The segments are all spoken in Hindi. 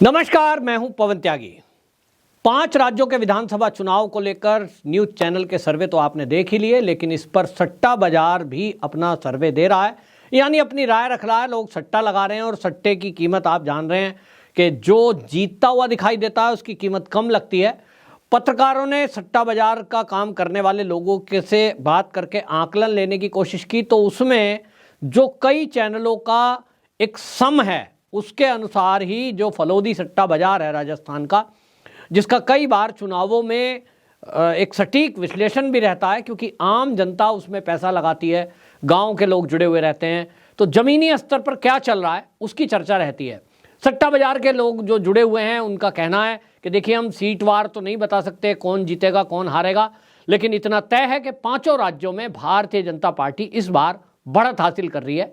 नमस्कार, मैं हूं पवन त्यागी। 5 राज्यों के विधानसभा चुनाव को लेकर न्यूज चैनल के सर्वे तो आपने देख ही लिए, लेकिन इस पर सट्टा बाजार भी अपना सर्वे दे रहा है, यानी अपनी राय रख रहा है। लोग सट्टा लगा रहे हैं और सट्टे की कीमत आप जान रहे हैं कि जो जीतता हुआ दिखाई देता है उसकी कीमत कम लगती है। पत्रकारों ने सट्टा बाजार का काम करने वाले लोगों के से बात करके आकलन लेने की कोशिश की, तो उसमें जो कई चैनलों का एक सम है उसके अनुसार ही जो फलोदी सट्टा बाजार है राजस्थान का, जिसका कई बार चुनावों में एक सटीक विश्लेषण भी रहता है, क्योंकि आम जनता उसमें पैसा लगाती है, गांव के लोग जुड़े हुए रहते हैं, तो ज़मीनी स्तर पर क्या चल रहा है उसकी चर्चा रहती है। सट्टा बाजार के लोग जो जुड़े हुए हैं उनका कहना है कि देखिए, हम सीटवार तो नहीं बता सकते कौन जीतेगा कौन हारेगा, लेकिन इतना तय है कि 5 राज्यों में भारतीय जनता पार्टी इस बार बढ़त हासिल कर रही है।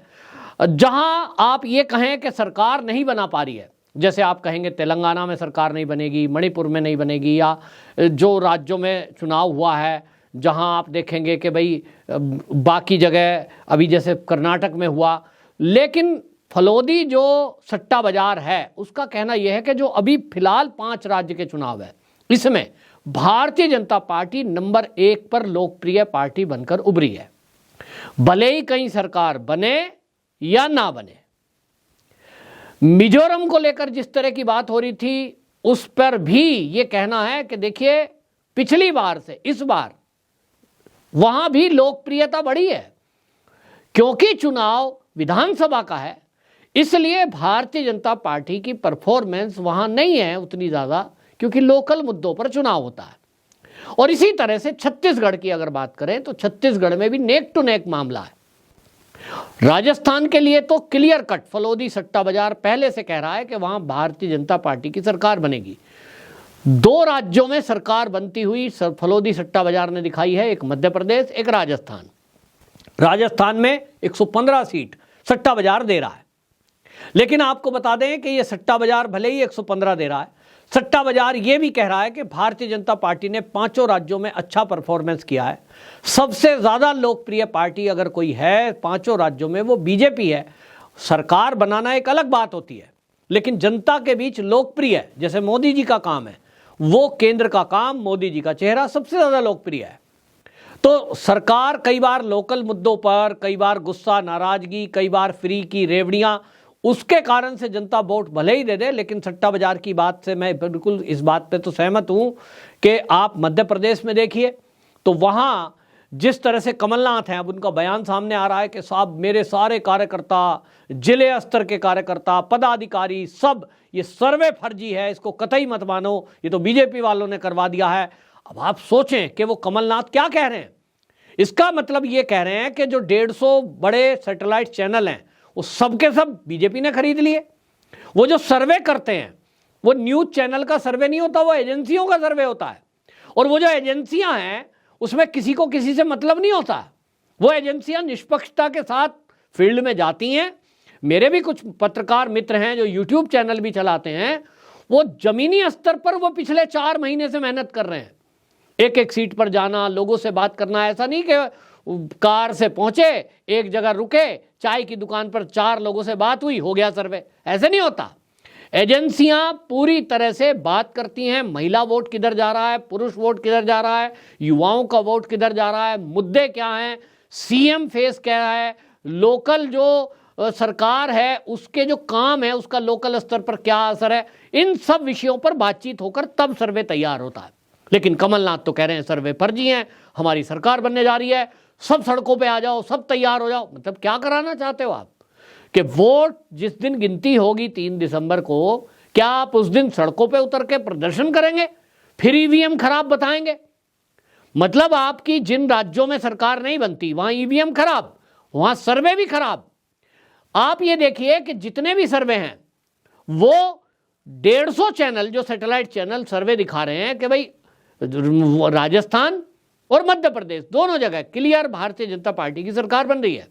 जहां आप ये कहें कि सरकार नहीं बना पा रही है, जैसे आप कहेंगे तेलंगाना में सरकार नहीं बनेगी, मणिपुर में नहीं बनेगी, या जो राज्यों में चुनाव हुआ है जहां आप देखेंगे कि भाई बाकी जगह अभी जैसे कर्नाटक में हुआ, लेकिन फलोदी जो सट्टा बाजार है उसका कहना यह है कि जो अभी फिलहाल 5 राज्य के चुनाव है इसमें भारतीय जनता पार्टी नंबर 1 पर लोकप्रिय पार्टी बनकर उभरी है, भले ही कहीं सरकार बने या ना बने। मिजोरम को लेकर जिस तरह की बात हो रही थी उस पर भी यह कहना है कि देखिए, पिछली बार से इस बार वहां भी लोकप्रियता बढ़ी है, क्योंकि चुनाव विधानसभा का है, इसलिए भारतीय जनता पार्टी की परफॉर्मेंस वहां नहीं है उतनी ज्यादा, क्योंकि लोकल मुद्दों पर चुनाव होता है। और इसी तरह से छत्तीसगढ़ की अगर बात करें तो छत्तीसगढ़ में भी नेक टू नेक मामला है। राजस्थान के लिए तो क्लियर कट फलोदी सट्टा बाजार पहले से कह रहा है कि वहां भारतीय जनता पार्टी की सरकार बनेगी। 2 राज्यों में सरकार बनती हुई फलोदी सट्टा बाजार ने दिखाई है, एक मध्य प्रदेश, एक राजस्थान। राजस्थान में 115 सीट सट्टा बाजार दे रहा है, लेकिन आपको बता दें कि यह सट्टा बाजार भले ही 115 दे रहा है, सट्टा बाजार यह भी कह रहा है कि भारतीय जनता पार्टी ने 5 राज्यों में अच्छा परफॉर्मेंस किया है। सबसे ज्यादा लोकप्रिय पार्टी अगर कोई है 5 राज्यों में वो बीजेपी है। सरकार बनाना एक अलग बात होती है, लेकिन जनता के बीच लोकप्रिय है, जैसे मोदी जी का काम है, वो केंद्र का काम, मोदी जी का चेहरा सबसे ज्यादा लोकप्रिय है। तो सरकार कई बार लोकल मुद्दों पर, कई बार गुस्सा नाराजगी, कई बार फ्री की रेवड़ियां, उसके कारण से जनता वोट भले ही दे दे, लेकिन सट्टा बाजार की बात से मैं बिल्कुल इस बात पे तो सहमत हूं कि आप मध्य प्रदेश में देखिए तो वहां जिस तरह से कमलनाथ हैं, अब उनका बयान सामने आ रहा है कि साहब मेरे सारे कार्यकर्ता, जिले स्तर के कार्यकर्ता, पदाधिकारी, सब ये सर्वे फर्जी है, इसको कतई मत मानो, ये तो बीजेपी वालों ने करवा दिया है। अब आप सोचें कि वो कमलनाथ क्या कह रहे हैं। इसका मतलब ये कह रहे हैं कि जो 150 बड़े सैटेलाइट चैनल हैं वो सब के सब बीजेपी ने खरीद लिए। वो जो सर्वे करते हैं वो न्यूज चैनल का सर्वे नहीं होता, वो एजेंसियों का सर्वे होता है, और वो जो एजेंसियां हैं उसमें किसी को किसी से मतलब नहीं होता। वो एजेंसियां निष्पक्षता के साथ फील्ड में जाती हैं। मेरे भी कुछ पत्रकार मित्र हैं जो यूट्यूब चैनल भी चलाते हैं, वो जमीनी स्तर पर वो पिछले 4 महीने से मेहनत कर रहे हैं, एक सीट पर जाना, लोगों से बात करना। ऐसा नहीं कि कार से पहुंचे, एक जगह रुके, चाय की दुकान पर 4 लोगों से बात हुई, हो गया सर्वे, ऐसे नहीं होता। एजेंसियां पूरी तरह से बात करती हैं, महिला वोट किधर जा रहा है, पुरुष वोट किधर जा रहा है, युवाओं का वोट किधर जा रहा है, मुद्दे क्या हैं, सीएम फेस क्या है, लोकल जो सरकार है उसके जो काम है उसका लोकल स्तर पर क्या असर है, इन सब विषयों पर बातचीत होकर तब सर्वे तैयार होता है। लेकिन कमलनाथ तो कह रहे हैं सर्वे फर्जी हैं, हमारी सरकार बनने जा रही है, सब सड़कों पे आ जाओ, सब तैयार हो जाओ। मतलब क्या कराना चाहते हो आप कि वोट जिस दिन गिनती होगी 3 दिसंबर को, क्या आप उस दिन सड़कों पे उतर के प्रदर्शन करेंगे, फिर ईवीएम खराब बताएंगे? मतलब आपकी जिन राज्यों में सरकार नहीं बनती वहां ईवीएम खराब, वहां सर्वे भी खराब। आप ये देखिए कि जितने भी सर्वे हैं वो 150 चैनल जो सैटेलाइट चैनल सर्वे दिखा रहे हैं कि भाई राजस्थान और मध्य प्रदेश दोनों जगह क्लियर भारतीय जनता पार्टी की सरकार बन रही है।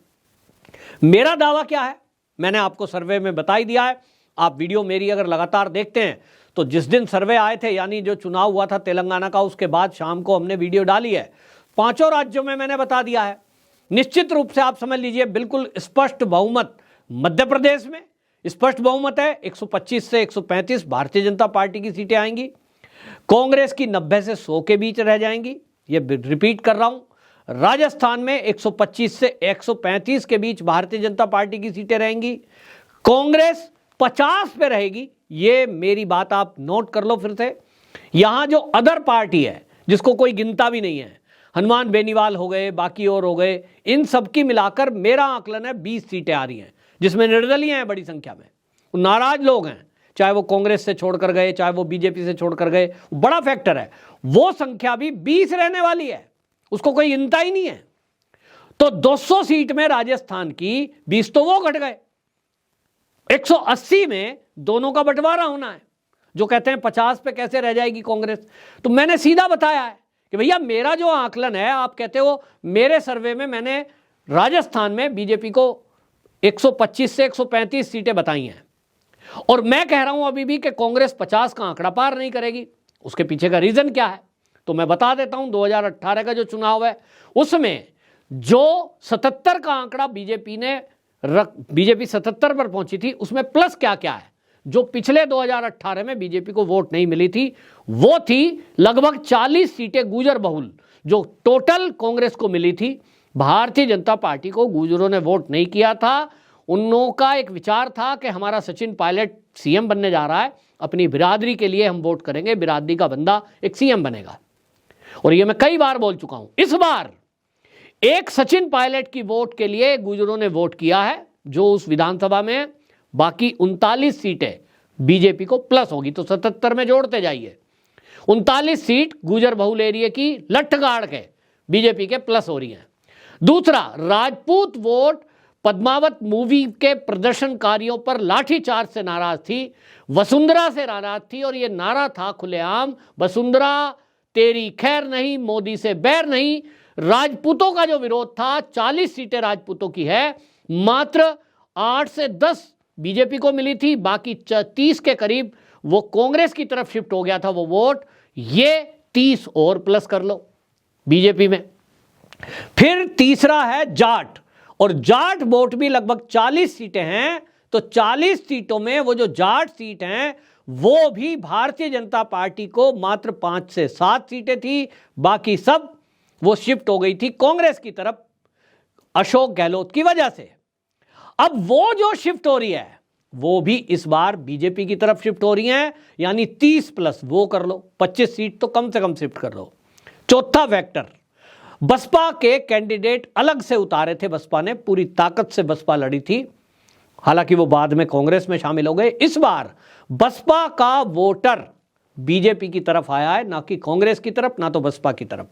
मेरा दावा क्या है मैंने आपको सर्वे में बता ही दिया है। आप वीडियो मेरी अगर लगातार देखते हैं तो जिस दिन सर्वे आए थे, यानी जो चुनाव हुआ था तेलंगाना का, उसके बाद शाम को हमने वीडियो डाली है। 5 राज्यों में मैंने बता दिया है। निश्चित रूप से आप समझ लीजिए बिल्कुल स्पष्ट बहुमत मध्य प्रदेश में, स्पष्ट बहुमत है, 125 से 135 भारतीय जनता पार्टी की सीटें आएंगी। कांग्रेस की 90 से 100 के बीच रह जाएंगी। ये रिपीट कर रहा हूं, राजस्थान में 125 से 135 के बीच भारतीय जनता पार्टी की सीटें रहेंगी। कांग्रेस 50 पे रहेगी। ये मेरी बात आप नोट कर लो फिर से। यहां जो अदर पार्टी है जिसको कोई गिनता भी नहीं है, हनुमान बेनीवाल हो गए, बाकी और हो गए, इन सबकी मिलाकर मेरा आकलन है 20 सीटें आ रही हैं, जिसमें निर्दलीय हैं बड़ी संख्या में, नाराज लोग हैं, चाहे वो कांग्रेस से छोड़कर गए, चाहे वो बीजेपी से छोड़कर गए, बड़ा फैक्टर है। वो संख्या भी 20 रहने वाली है, उसको कोई गिनता ही नहीं है। तो 200 सीट में राजस्थान की 20 तो वो घट गए, 180 में दोनों का बंटवारा होना है। जो कहते हैं 50 पे कैसे रह जाएगी कांग्रेस, तो मैंने सीधा बताया है कि भैया मेरा जो आकलन है, आप कहते हो मेरे सर्वे में मैंने राजस्थान में बीजेपी को 125 से 135 सीटें बताई हैं, और मैं कह रहा हूं अभी भी कि कांग्रेस 50 का आंकड़ा पार नहीं करेगी। उसके पीछे का रीजन क्या है तो मैं बता देता हूं। 2018 का जो चुनाव है उसमें जो 77 का आंकड़ा बीजेपी 77 पर पहुंची थी, उसमें प्लस क्या क्या है। जो पिछले 2018 में बीजेपी को वोट नहीं मिली थी वो थी लगभग 40 सीटें गुर्जर बहुल, जो टोटल कांग्रेस को मिली थी। भारतीय जनता पार्टी को गुर्जरों ने वोट नहीं किया था। उन लोगों का एक विचार था कि हमारा सचिन पायलट सीएम बनने जा रहा है, अपनी बिरादरी के लिए हम वोट करेंगे, बिरादरी का बंदा एक सीएम बनेगा। और ये मैं कई बार बोल चुका हूं। इस बार एक सचिन पायलट की वोट के लिए गुर्जरों ने वोट किया है, जो उस विधानसभा में बाकी 39 सीटें बीजेपी को प्लस होगी, तो 77 में जोड़ते जाइए। 39 सीट गुर्जर बहुल एरिया की लठ गाड़ के बीजेपी के प्लस हो रही हैं। दूसरा, राजपूत वोट पद्मावत मूवी के प्रदर्शनकारियों पर लाठीचार्ज से नाराज थी, वसुंधरा से नाराज थी, और यह नारा था खुलेआम, वसुंधरा तेरी खैर नहीं, मोदी से बैर नहीं। राजपूतों का जो विरोध था, 40 सीटें राजपूतों की है, मात्र 8 से 10 बीजेपी को मिली थी, बाकी 30 के करीब वो कांग्रेस की तरफ शिफ्ट हो गया था वो वोट। ये 30 और प्लस कर लो बीजेपी में। फिर तीसरा है जाट, और जाट वोट भी लगभग 40 सीटें हैं, तो 40 सीटों में वो जो जाट सीट हैं वो भी भारतीय जनता पार्टी को मात्र 5 से 7 सीटें थी, बाकी सब वो शिफ्ट हो गई थी कांग्रेस की तरफ अशोक गहलोत की वजह से। अब वो जो शिफ्ट हो रही है वो भी इस बार बीजेपी की तरफ शिफ्ट हो रही है, यानी 30 प्लस वो कर लो, 25 सीट तो कम से कम शिफ्ट कर लो। चौथा फैक्टर, बसपा के कैंडिडेट अलग से उतारे थे, बसपा ने पूरी ताकत से बसपा लड़ी थी, हालांकि वो बाद में कांग्रेस में शामिल हो गए। इस बार बसपा का वोटर बीजेपी की तरफ आया है, ना कि कांग्रेस की तरफ, ना तो बसपा की तरफ।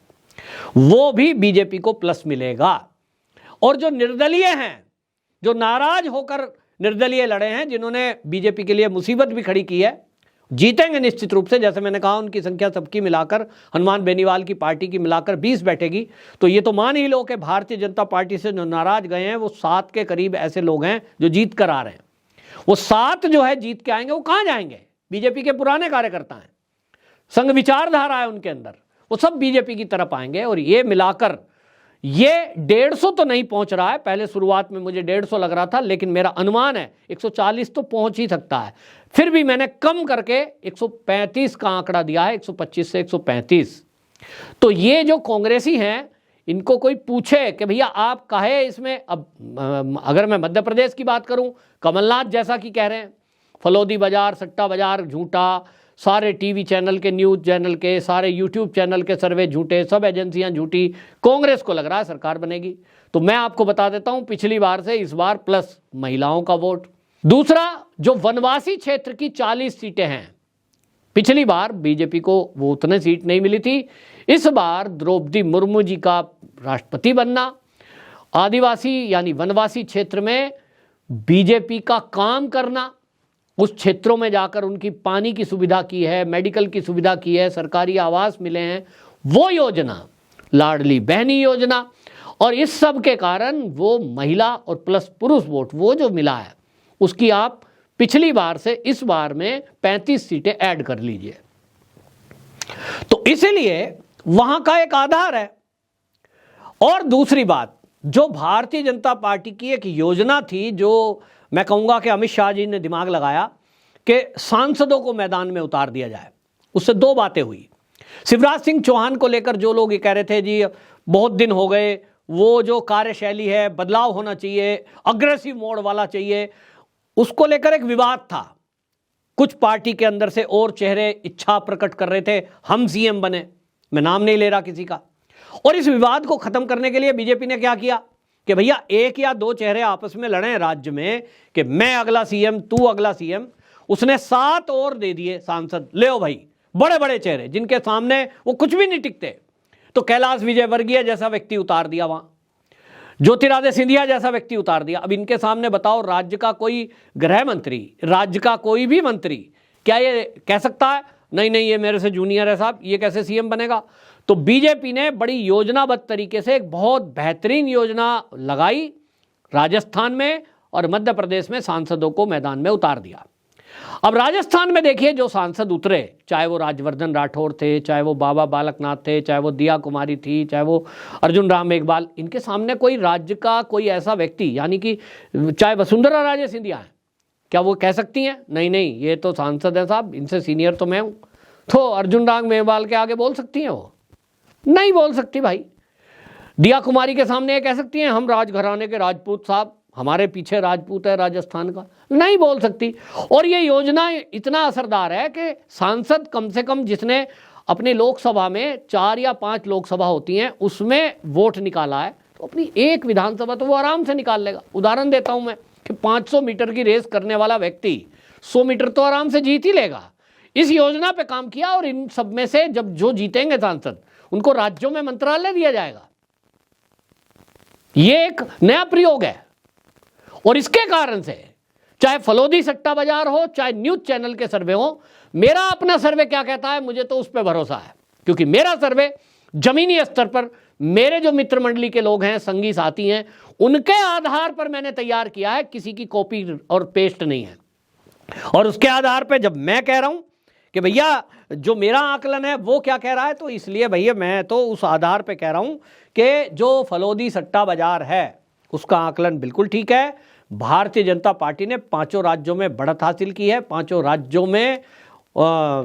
वो भी बीजेपी को प्लस मिलेगा। और जो निर्दलीय हैं, जो नाराज होकर निर्दलीय लड़े हैं, जिन्होंने बीजेपी के लिए मुसीबत भी खड़ी की है, जीतेंगे निश्चित रूप से। जैसे मैंने कहा, उनकी संख्या सबकी मिलाकर, हनुमान बेनीवाल की पार्टी की मिलाकर 20 बैठेगी, तो ये तो मान ही लो कि भारतीय जनता पार्टी से जो नाराज गए हैं वो 7 के करीब ऐसे लोग हैं जो जीत कर आ रहे हैं। वो 7 जो है जीत के आएंगे, वो कहां जाएंगे? बीजेपी के पुराने कार्यकर्ता हैं, संघ विचारधारा है उनके अंदर, वो सब बीजेपी की तरफ आएंगे। और ये मिलाकर ये 150 तो नहीं पहुंच रहा है, पहले शुरुआत में मुझे 150 लग रहा था, लेकिन मेरा अनुमान है 140 तो पहुंच ही सकता है। फिर भी मैंने कम करके 135 का आंकड़ा दिया है, 125 से 135। तो ये जो कांग्रेसी हैं, इनको कोई पूछे कि भैया आप काहे इसमें, अब अगर मैं मध्य प्रदेश की बात करूं, कमलनाथ जैसा कि कह रहे हैं, फलौदी बाजार, सट्टा बाजार झूठा, सारे टीवी चैनल के, न्यूज़ चैनल के, सारे यूट्यूब चैनल के सर्वे झूठे, सब एजेंसियां झूठी, कांग्रेस को लग रहा है सरकार बनेगी। तो मैं आपको बता देता हूं, पिछली बार से इस बार प्लस महिलाओं का वोट। दूसरा, जो वनवासी क्षेत्र की 40 सीटें हैं, पिछली बार बीजेपी को वो उतने सीट नहीं मिली थी, इस बार द्रौपदी मुर्मू जी का राष्ट्रपति बनना, आदिवासी यानी वनवासी क्षेत्र में बीजेपी का काम करना, उस क्षेत्रों में जाकर उनकी पानी की सुविधा की है, मेडिकल की सुविधा की है, सरकारी आवास मिले हैं, वो योजना, लाडली बहनी योजना, और इस सब के कारण वो महिला और प्लस पुरुष वोट वो जो मिला है, उसकी आप पिछली बार से इस बार में 35 सीटें ऐड कर लीजिए। तो इसलिए वहां का एक आधार है। और दूसरी बात, जो भारतीय जनता पार्टी की एक योजना थी, जो मैं कहूँगा कि अमित शाह जी ने दिमाग लगाया कि सांसदों को मैदान में उतार दिया जाए। उससे दो बातें हुई। शिवराज सिंह चौहान को लेकर जो लोग ये कह रहे थे जी बहुत दिन हो गए, वो जो कार्यशैली है बदलाव होना चाहिए, अग्रेसिव मोड वाला चाहिए, उसको लेकर एक विवाद था। कुछ पार्टी के अंदर से और चेहरे इच्छा प्रकट कर रहे थे हम सीएम बने, मैं नाम नहीं ले रहा किसी का। और इस विवाद को खत्म करने के लिए बीजेपी ने क्या किया कि भैया एक या दो चेहरे आपस में लड़े राज्य में कि मैं अगला सीएम, तू अगला सीएम। उसने 7 और दे दिए सांसद, ले ओ भाई, बड़े बड़े चेहरे जिनके सामने वो कुछ भी नहीं टिकते। तो कैलाश विजयवर्गीय जैसा व्यक्ति उतार दिया, वहां ज्योतिरादित्य सिंधिया जैसा व्यक्ति उतार दिया। अब इनके सामने बताओ, राज्य का कोई गृह मंत्री, राज्य का कोई भी मंत्री क्या ये कह सकता है नहीं नहीं ये मेरे से जूनियर है साहब, ये कैसे सीएम बनेगा? तो बीजेपी ने बड़ी योजनाबद्ध तरीके से एक बहुत बेहतरीन योजना लगाई, राजस्थान में और मध्य प्रदेश में सांसदों को मैदान में उतार दिया। अब राजस्थान में देखिए जो सांसद उतरे, चाहे वो राजवर्धन राठौर थे, चाहे वो बाबा बालकनाथ थे, चाहे वो दिया कुमारी थी, चाहे वो अर्जुन राम मेघवाल, इनके सामने कोई राज्य का कोई ऐसा व्यक्ति, यानी कि चाहे वसुंधरा राजे सिंधिया है, क्या वो कह सकती हैं नहीं नहीं ये तो सांसद है साहब, इनसे सीनियर तो मैं हूं? तो अर्जुन राम मेघवाल के आगे बोल सकती हैं? वो नहीं बोल सकती भाई। दिया कुमारी के सामने ये कह सकती हैं हम राजघराने के राजपूत साहब, हमारे पीछे राजपूत है राजस्थान का? नहीं बोल सकती। और ये योजना इतना असरदार है कि सांसद कम से कम जिसने अपनी लोकसभा में 4 या 5 लोकसभा होती हैं उसमें वोट निकाला है, तो अपनी एक विधानसभा तो वो आराम से निकाल लेगा। उदाहरण देता हूं मैं कि 500 मीटर की रेस करने वाला व्यक्ति 100 मीटर तो आराम से जीत ही लेगा। इस योजना पे काम किया और इन सब में से जब जो जीतेंगे सांसद उनको राज्यों में मंत्रालय दिया जाएगा। ये एक नया प्रयोग है। और इसके कारण से चाहे फलोदी सट्टा बाजार हो, चाहे न्यूज चैनल के सर्वे हो, मेरा अपना सर्वे क्या कहता है मुझे तो उस पर भरोसा है, क्योंकि मेरा सर्वे जमीनी स्तर पर मेरे जो मित्र मंडली के लोग हैं, संगी साथी हैं, उनके आधार पर मैंने तैयार किया है, किसी की कॉपी और पेस्ट नहीं है। और उसके आधार पर जब मैं कह रहा हूं कि भैया जो मेरा आकलन है वो क्या कह रहा है, तो इसलिए भैया मैं तो उस आधार पर कह रहा हूं कि जो फलोदी सट्टा बाजार है उसका आकलन बिल्कुल ठीक है। भारतीय जनता पार्टी ने 5 राज्यों में बढ़त हासिल की है, 5 राज्यों में,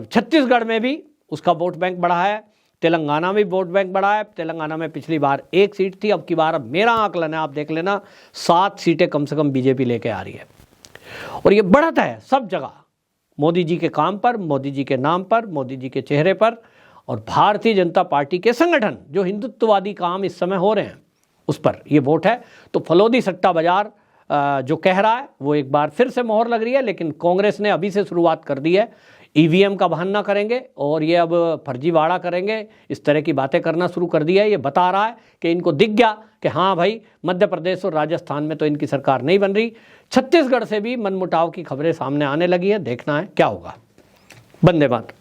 छत्तीसगढ़ में भी उसका वोट बैंक बढ़ा है, तेलंगाना में वोट बैंक बढ़ा है। तेलंगाना में पिछली बार 1 सीट थी, अब की बार, अब मेरा आकलन है आप देख लेना 7 सीटें कम से कम बीजेपी लेके आ रही है। और ये बढ़त है सब जगह, मोदी जी के काम पर, मोदी जी के नाम पर, मोदी जी के चेहरे पर, और भारतीय जनता पार्टी के संगठन जो हिंदुत्ववादी काम इस समय हो रहे हैं उस पर ये वोट है। तो फलोदी सट्टा बाजार जो कह रहा है वो एक बार फिर से मोहर लग रही है, लेकिन कांग्रेस ने अभी से शुरुआत कर दी है। ईवीएम का बहाना करेंगे और ये अब फर्जीवाड़ा करेंगे, इस तरह की बातें करना शुरू कर दी है। ये बता रहा है कि इनको दिख गया कि हाँ भाई मध्य प्रदेश और राजस्थान में तो इनकी सरकार नहीं बन रही, छत्तीसगढ़ से भी मनमुटाव की खबरें सामने आने लगी है, देखना है क्या होगा। वंदे मातरम।